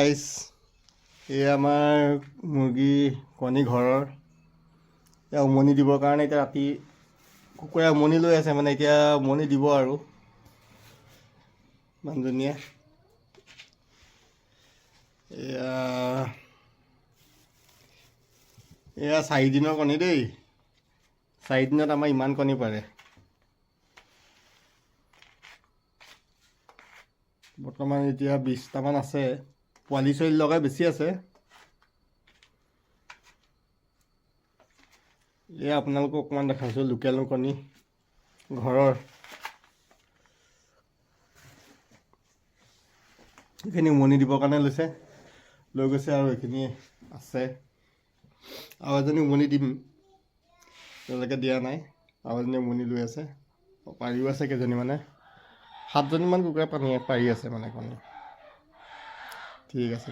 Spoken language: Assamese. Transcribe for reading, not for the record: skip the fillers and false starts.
গাইছ, এই আমাৰ মুৰ্গী কণী ঘৰৰ এতিয়া উমনি দিবৰ কাৰণে এতিয়া ৰাতি কুকুৰাই উমনি লৈ আছে, মানে এতিয়া উমনি দিব আৰু মানুহজনীয়ে। এয়া 4 দিনৰ কণী দেই। 4 দিনত আমাৰ ইমান কণী পাৰে। বৰ্তমান এতিয়া 20টামান আছে, পোৱালি চোৱালি লগাই বেছি আছে। এয়া আপোনালোকক অকণমান দেখাইছোঁ লোকেল কণী ঘৰৰ। এইখিনি উমনি দিবৰ কাৰণে লৈ গৈছে আৰু এইখিনি আছে। আৰু এজনী উমনি দিম, তেওঁলোকে দিয়া নাই। আৰু এজনী উমনি লৈ আছে, পাৰিও আছে কেইজনীমানে। 7জনীমান কুকুৰা পাৰি আছে মানে কণী। ঠিক আছে।